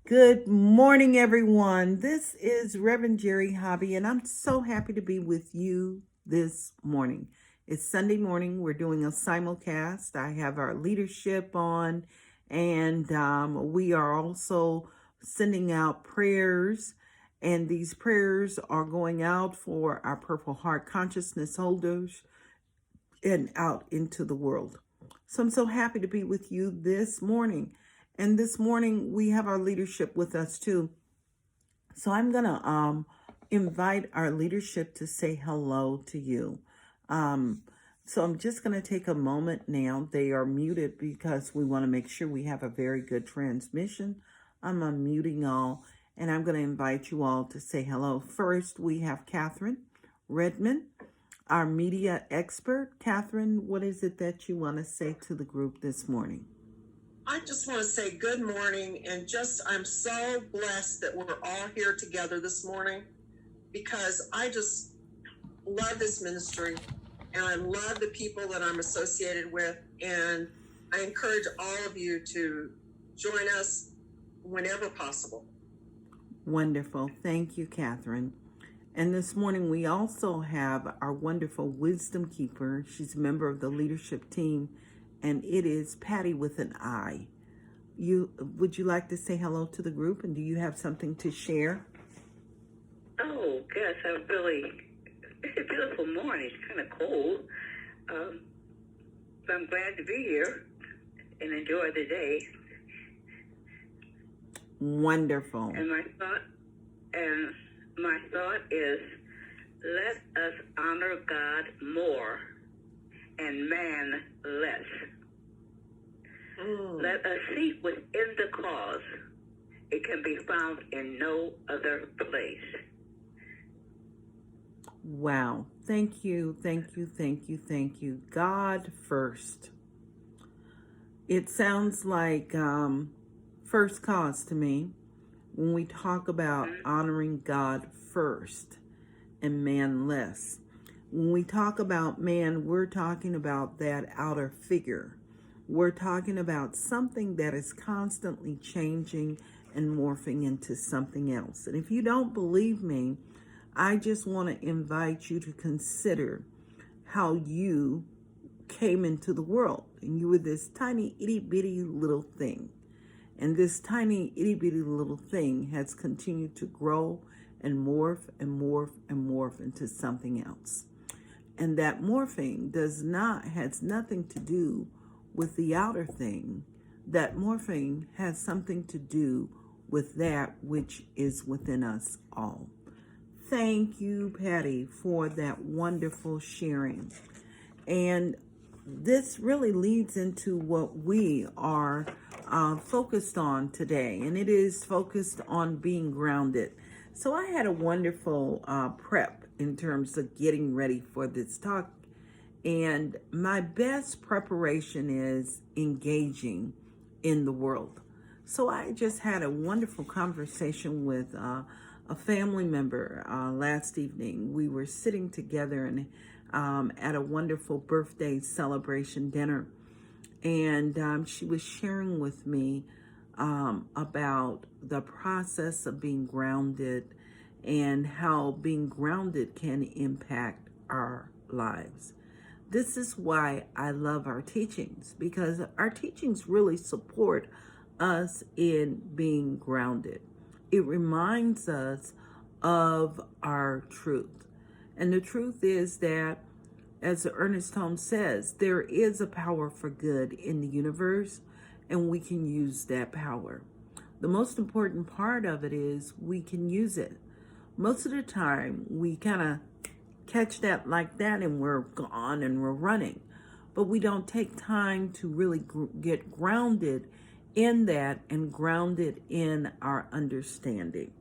Good morning, everyone. This is Reverend Jerry Hobby, and I'm so happy to be with you this morning. It's Sunday morning. We're doing a simulcast. I have our leadership on, and we are also sending out prayers. And these prayers are going out for our Purple Heart Consciousness holders and out into the world. So I'm so happy to be with you this morning. And this morning we have our leadership with us too. So I'm going to invite our leadership to say hello to you. So I'm just going to take a moment now. They are muted because we want to make sure we have a very good transmission. I'm unmuting all, and I'm going to invite you all to say hello. First, we have Catherine Redmond, our media expert. Catherine, what is it that you want to say to the group this morning? I just want to say good morning and I'm so blessed that we're all here together this morning because I just love this ministry and I love the people that I'm associated with. And I encourage all of you to join us whenever possible. Wonderful. Thank you, Catherine. And this morning we also have our wonderful wisdom keeper. She's a member of the leadership team, and it is Patty with an I. Would you like to say hello to the group, and do you have something to share? Oh, yes, it's a beautiful morning. It's kind of cold. So I'm glad to be here and enjoy the day. Wonderful. And my thought is, let us honor God more and man less. Let us seek within the cause. It can be found in no other place. Wow. Thank you, thank you, thank you, thank you. God first. It sounds like first cause to me when we talk about honoring God first and man less. When we talk about man, we're talking about that outer figure. We're talking about something that is constantly changing and morphing into something else. And if you don't believe me, I just want to invite you to consider how you came into the world. And you were this tiny itty bitty little thing. And this tiny itty bitty little thing has continued to grow and morph and morph and morph into something else. And that morphing has nothing to do with the outer thing. That morphing has something to do with that which is within us all. Thank you, Patty, for that wonderful sharing. And this really leads into what we are focused on today, and it is focused on being grounded. So I had a wonderful prep in terms of getting ready for this talk, and my best preparation is engaging in the world. So I just had a wonderful conversation with a family member last evening. We were sitting together and at a wonderful birthday celebration dinner, and she was sharing with me about the process of being grounded and how being grounded can impact our lives. This is why I love our teachings, because our teachings really support us in being grounded. It reminds us of our truth. And the truth is that, as Ernest Holmes says, there is a power for good in the universe, and we can use that power. The most important part of it is we can use it. Most of the time, we kind of catch that like that and we're gone and we're running. But we don't take time to really get grounded in that and grounded in our understanding.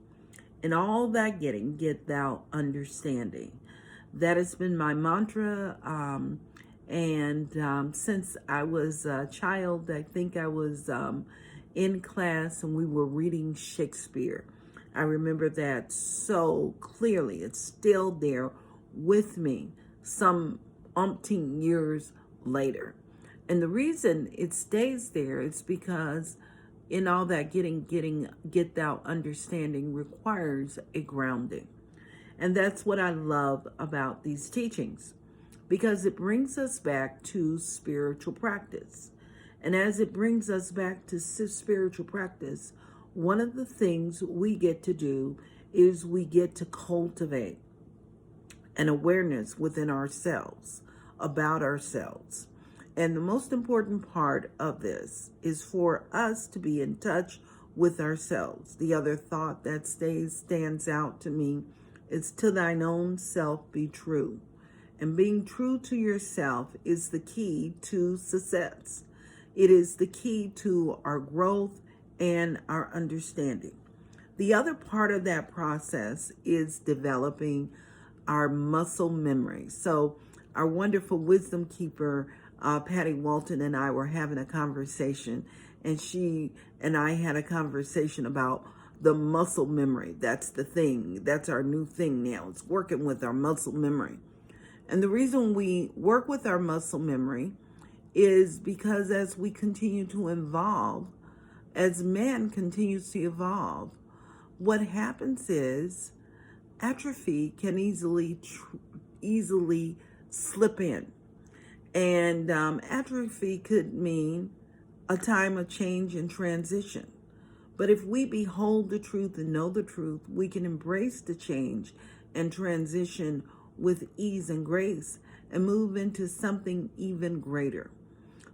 In all that getting, get thou understanding. That has been my mantra. And since I was a child, I think I was in class and we were reading Shakespeare. I remember that so clearly. It's still there with me some umpteen years later. And the reason it stays there is because in all that get thou understanding requires a grounding. And that's what I love about these teachings, because it brings us back to spiritual practice. And as it brings us back to spiritual practice, one of the things we get to do is we get to cultivate an awareness within ourselves about ourselves. And the most important part of this is for us to be in touch with ourselves. The other thought that stands out to me is, to thine own self be true. And being true to yourself is the key to success. It is the key to our growth and our understanding. The other part of that process is developing our muscle memory. So our wonderful wisdom keeper, Patty Walton, and I were having a conversation, and she and I had a conversation about the muscle memory. That's the thing. That's our new thing now. It's working with our muscle memory. And the reason we work with our muscle memory is because as we continue to evolve, as man continues to evolve, what happens is atrophy can easily slip in. And atrophy could mean a time of change and transition. But if we behold the truth and know the truth, we can embrace the change and transition with ease and grace and move into something even greater.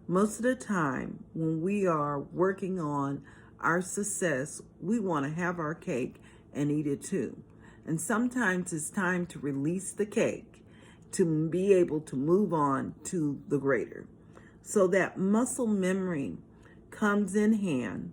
Most of the time, when we are working on our success, we want to have our cake and eat it too. And sometimes it's time to release the cake to be able to move on to the greater. So that muscle memory comes in hand,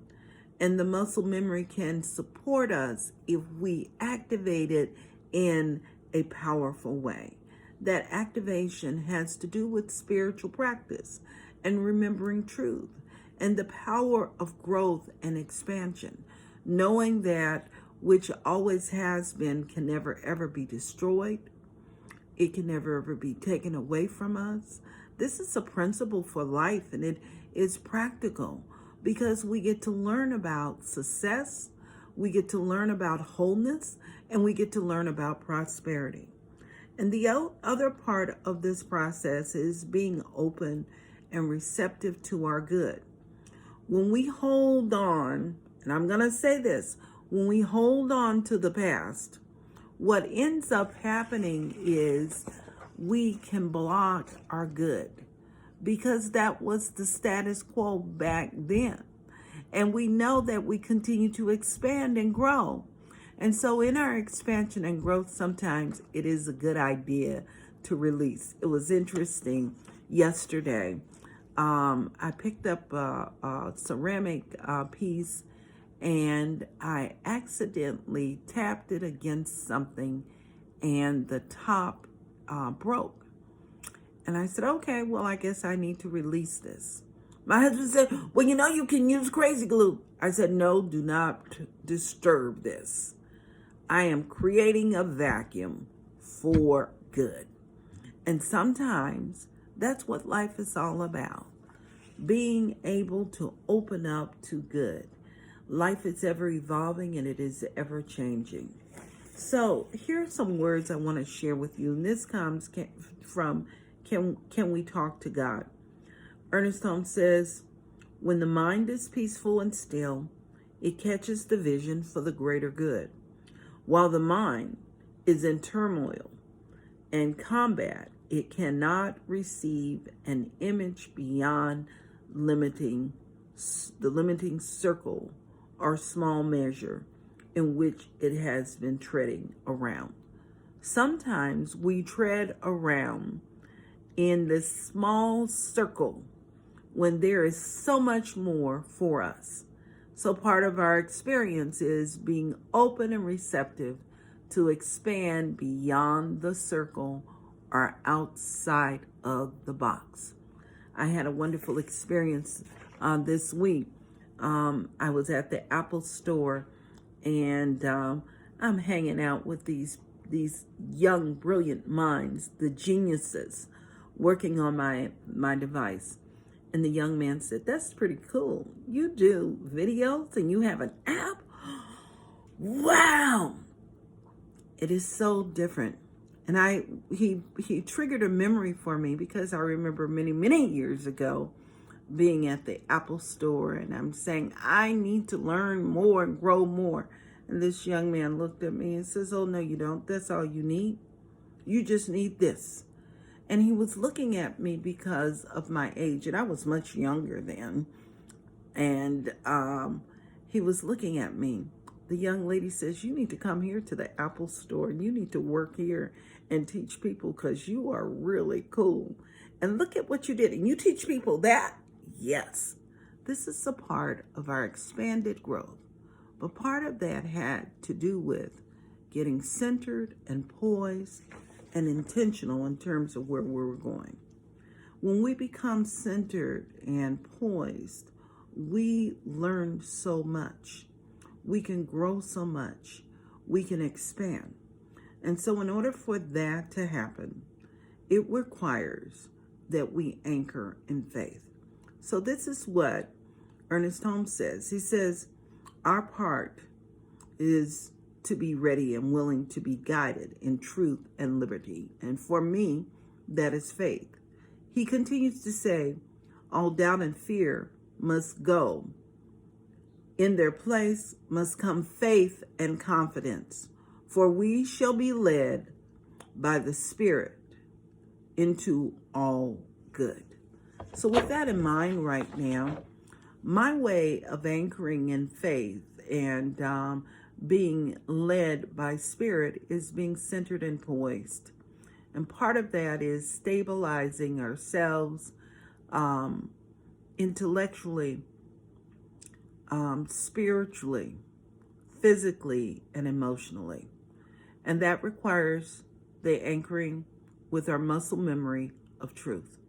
and the muscle memory can support us if we activate it in a powerful way. That activation has to do with spiritual practice and remembering truth and the power of growth and expansion, knowing that which always has been can never ever be destroyed. It can never ever be taken away from us. This is a principle for life, and it is practical because we get to learn about success, we get to learn about wholeness, and we get to learn about prosperity. And the other part of this process is being open and receptive to our good. When we hold on, and I'm going to say this, when we hold on to the past, what ends up happening is we can block our good, because that was the status quo back then. And we know that we continue to expand and grow. And so in our expansion and growth, sometimes it is a good idea to release. It was interesting yesterday. I picked up a ceramic piece, and I accidentally tapped it against something, and the top broke. And I said, okay, well, I guess I need to release this. My husband said, well, you can use crazy glue. I said, no, do not disturb this. I am creating a vacuum for good. And sometimes that's what life is all about. Being able to open up to good. Life is ever evolving, and it is ever changing. So here are some words I want to share with you. And this comes from Can We Talk to God? Ernest Holmes says, when the mind is peaceful and still, it catches the vision for the greater good. While the mind is in turmoil and combat, it cannot receive an image beyond the limiting circle or small measure in which it has been treading around. Sometimes we tread around in this small circle when there is so much more for us. So part of our experience is being open and receptive to expand beyond the circle or outside of the box. I had a wonderful experience this week. I was at the Apple store, and I'm hanging out with these young, brilliant minds, the geniuses, working on my device. And the young man said, "That's pretty cool. You do videos and you have an app? Wow." It is so different. And he triggered a memory for me, because I remember many years ago being at the Apple store, and I'm saying, I need to learn more and grow more. And this young man looked at me and says, "Oh, no, you don't. That's all you need. You just need this." And he was looking at me because of my age, and I was much younger then. And he was looking at me. The young lady says, "You need to come here to the Apple store, and you need to work here and teach people, because you are really cool. And look at what you did. And you teach people that?" Yes. This is a part of our expanded growth. But part of that had to do with getting centered and poised and intentional in terms of where we were going. When we become centered and poised, we learn so much. We can grow so much. We can expand. And so in order for that to happen, it requires that we anchor in faith. So this is what Ernest Holmes says. He says, our part is to be ready and willing to be guided in truth and liberty. And for me, that is faith. He continues to say, all doubt and fear must go. In their place must come faith and confidence, for we shall be led by the Spirit into all good. So with that in mind right now, my way of anchoring in faith and being led by Spirit is being centered and poised. And part of that is stabilizing ourselves intellectually, spiritually, physically, and emotionally. And that requires the anchoring with our muscle memory of truth.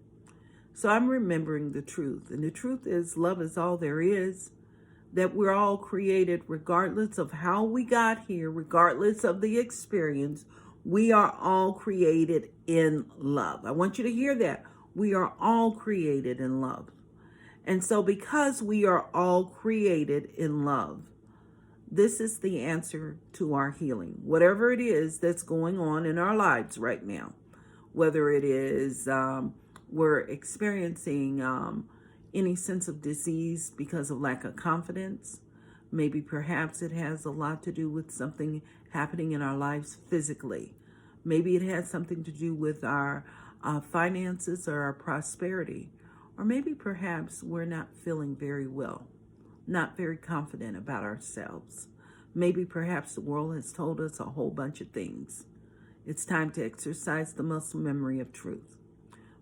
So I'm remembering the truth. And the truth is, love is all there is. That we're all created regardless of how we got here, regardless of the experience. We are all created in love. I want you to hear that. We are all created in love. And so because we are all created in love, this is the answer to our healing. Whatever it is that's going on in our lives right now, whether it is we're experiencing any sense of disease because of lack of confidence, maybe perhaps it has a lot to do with something happening in our lives physically. Maybe it has something to do with our finances or our prosperity. Or maybe perhaps we're not feeling very well, not very confident about ourselves. Maybe perhaps the world has told us a whole bunch of things. It's time to exercise the muscle memory of truth.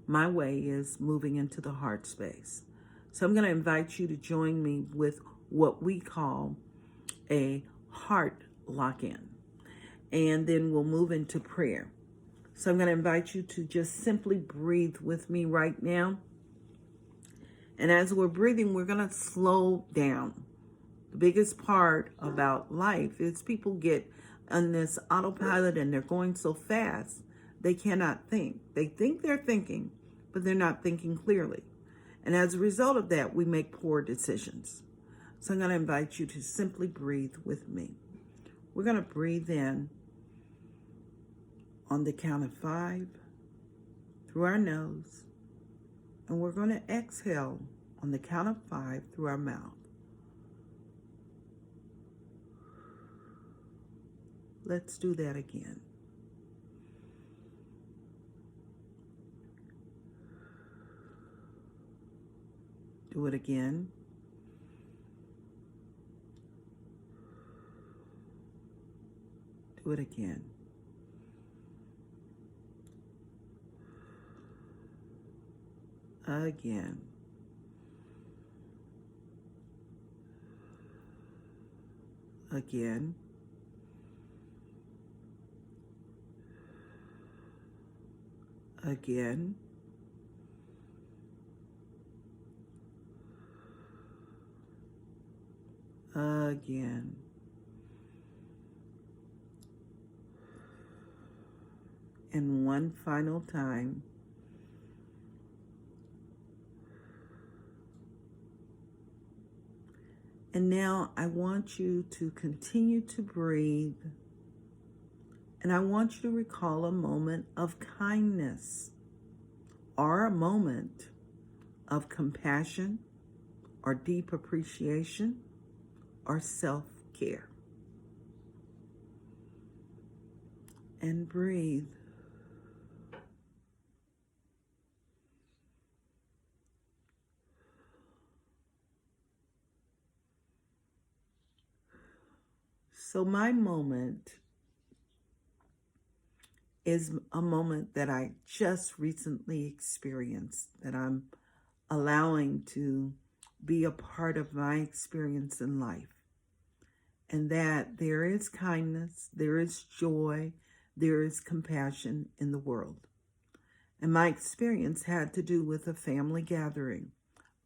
My way is moving into the heart space. So I'm going to invite you to join me with what we call a heart lock-in. And then we'll move into prayer. So I'm going to invite you to just simply breathe with me right now. And as we're breathing, we're going to slow down. The biggest part about life is people get on this autopilot and they're going so fast, they cannot think. They think they're thinking, but they're not thinking clearly. And as a result of that, we make poor decisions. So I'm going to invite you to simply breathe with me. We're going to breathe in on the count of 5 through our nose. And we're going to exhale on the count of 5 through our mouth. Let's do that again. Do it again. Do it again. Again. Again. Again. Again. And one final time. And now I want you to continue to breathe. And I want you to recall a moment of kindness or a moment of compassion or deep appreciation or self-care. And breathe. So my moment is a moment that I just recently experienced, that I'm allowing to be a part of my experience in life. And that there is kindness, there is joy, there is compassion in the world. And my experience had to do with a family gathering,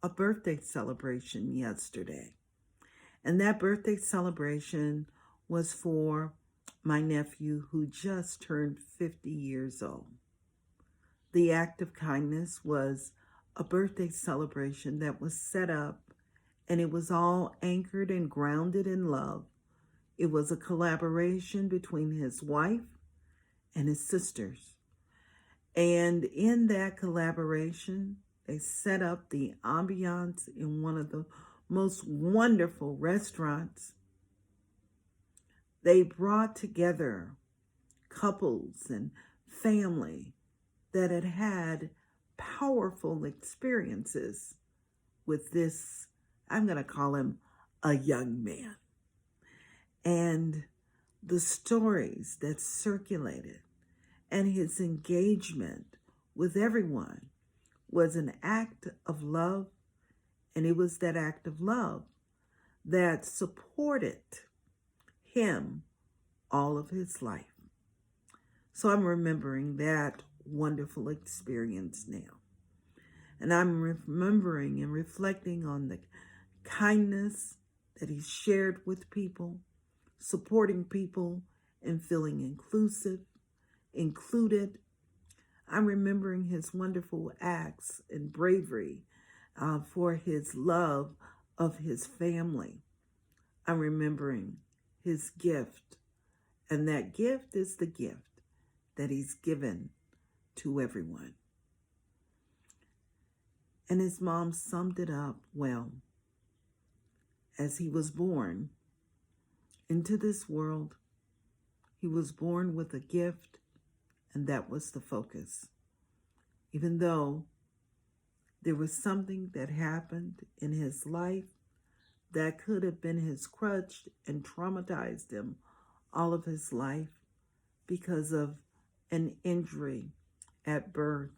a birthday celebration yesterday. And that birthday celebration was for my nephew who just turned 50 years old. The act of kindness was a birthday celebration that was set up, and it was all anchored and grounded in love. It was a collaboration between his wife and his sisters. And in that collaboration, they set up the ambiance in one of the most wonderful restaurants. They brought together couples and family that had had powerful experiences with this, I'm going to call him a young man. And the stories that circulated and his engagement with everyone was an act of love. And it was that act of love that supported him all of his life. So I'm remembering that wonderful experience now. And I'm remembering and reflecting on the kindness that he shared with people, supporting people and feeling included. I'm remembering his wonderful acts and bravery for his love of his family. I'm remembering his gift, and that gift is the gift that he's given to everyone. And his mom summed it up well. As he was born into this world, he was born with a gift, and that was the focus. Even though there was something that happened in his life that could have been his crutch and traumatized him all of his life because of an injury at birth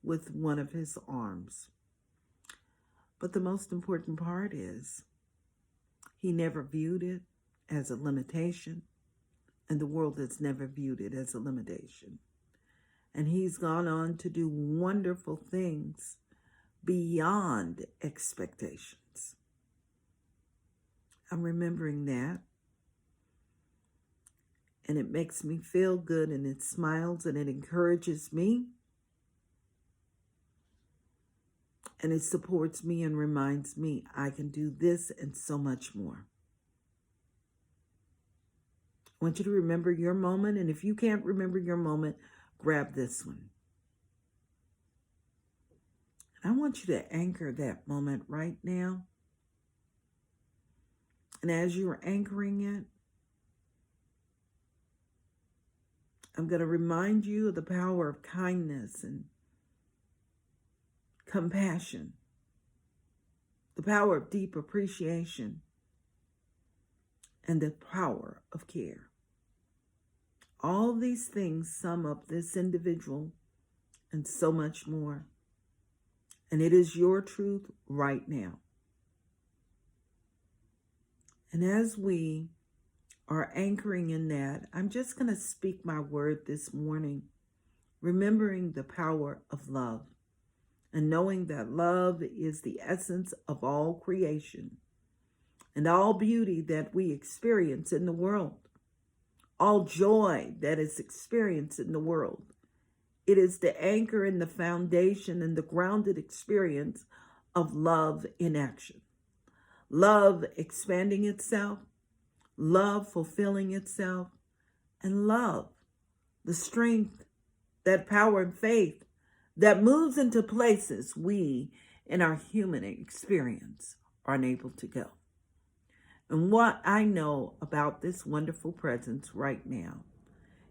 with one of his arms. But the most important part is he never viewed it as a limitation, and the world has never viewed it as a limitation. And he's gone on to do wonderful things beyond expectations. I'm remembering that. And it makes me feel good, and it smiles, and it encourages me. And it supports me and reminds me I can do this and so much more. I want you to remember your moment, and if you can't remember your moment, grab this one. And I want you to anchor that moment right now. And as you're anchoring it, I'm going to remind you of the power of kindness and compassion, the power of deep appreciation, and the power of care. All these things sum up this individual and so much more. And it is your truth right now. And as we are anchoring in that, I'm just going to speak my word this morning, remembering the power of love and knowing that love is the essence of all creation and all beauty that we experience in the world, all joy that is experienced in the world. It is the anchor and the foundation and the grounded experience of love in action. love expanding itself, love fulfilling itself, and love, the strength, that power and faith that moves into places we in our human experience are unable to go. And what I know about this wonderful presence right now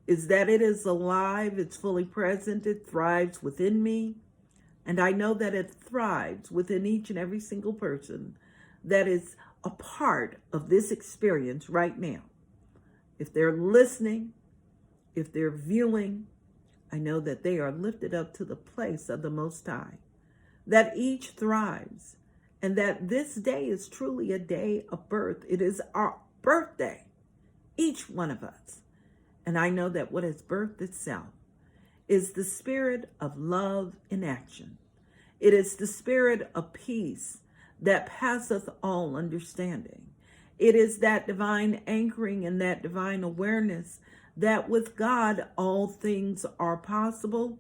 is that it is alive, it's fully present, it thrives within me, and I know that it thrives within each and every single person that is a part of this experience right now. If they're listening, if they're viewing, I know that they are lifted up to the place of the Most High, that each thrives, and that this day is truly a day of birth. It is our birthday, each one of us. And I know that what has birthed itself is the spirit of love in action. It is the spirit of peace that passeth all understanding. It is that divine anchoring and that divine awareness that with God all things are possible,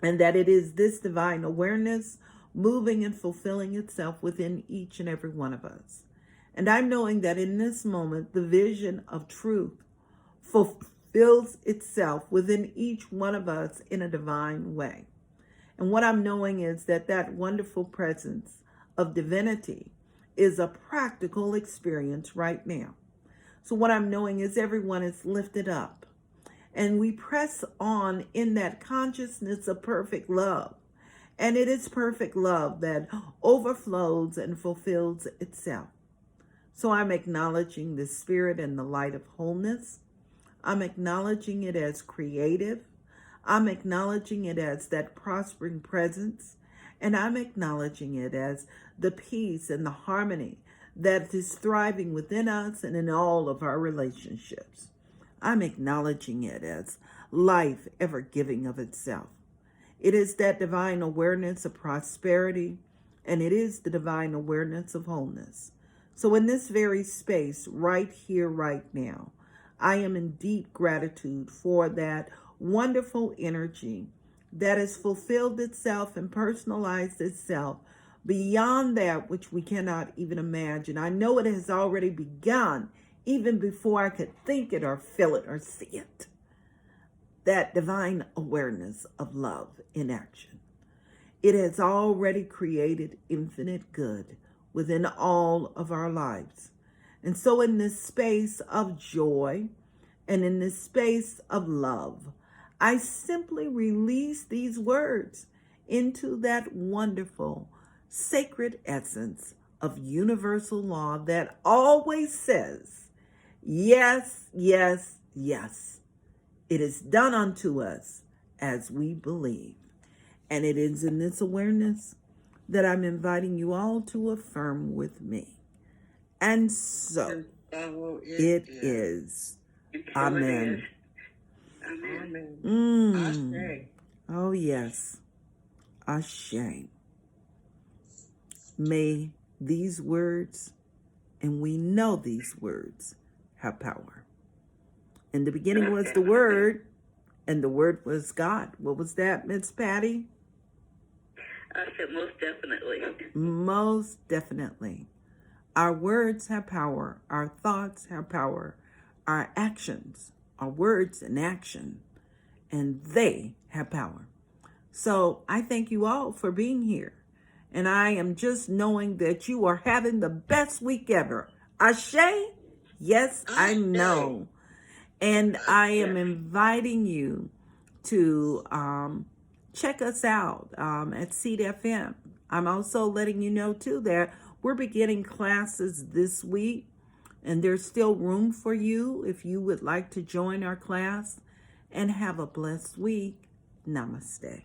and that it is this divine awareness moving and fulfilling itself within each and every one of us. And I'm knowing that in this moment, the vision of truth fulfills itself within each one of us in a divine way. And what I'm knowing is that that wonderful presence of divinity is a practical experience right now. So what I'm knowing is everyone is lifted up, and we press on in that consciousness of perfect love. And it is perfect love that overflows and fulfills itself. So I'm acknowledging the spirit and the light of wholeness. I'm acknowledging it as creative. I'm acknowledging it as that prospering presence. And I'm acknowledging it as the peace and the harmony that is thriving within us and in all of our relationships. I'm acknowledging it as life ever giving of itself. It is that divine awareness of prosperity, and it is the divine awareness of wholeness. So in this very space, right here, right now, I am in deep gratitude for that wonderful energy that has fulfilled itself and personalized itself beyond that which we cannot even imagine. I know it has already begun even before I could think it or feel it or see it. That divine awareness of love in action. It has already created infinite good within all of our lives. And so in this space of joy and in this space of love, I simply release these words into that wonderful, sacred essence of universal law that always says, yes, yes, yes. It is done unto us as we believe. And it is in this awareness that I'm inviting you all to affirm with me. And so it is. Amen. Amen. Ashe. Oh, yes. Ashe. May these words, and we know these words, have power. In the beginning was the Word, and the Word was God. What was that, Miss Patty? I said most definitely. Most definitely. Our words have power. Our thoughts have power. Our actions, our words and action, and they have power. So I thank you all for being here. And I am just knowing that you are having the best week ever. Ashe? Yes, I know. And I am inviting you to check us out at Seed FM. I'm also letting you know, too, that we're beginning classes this week, and there's still room for you if you would like to join our class. And have a blessed week. Namaste.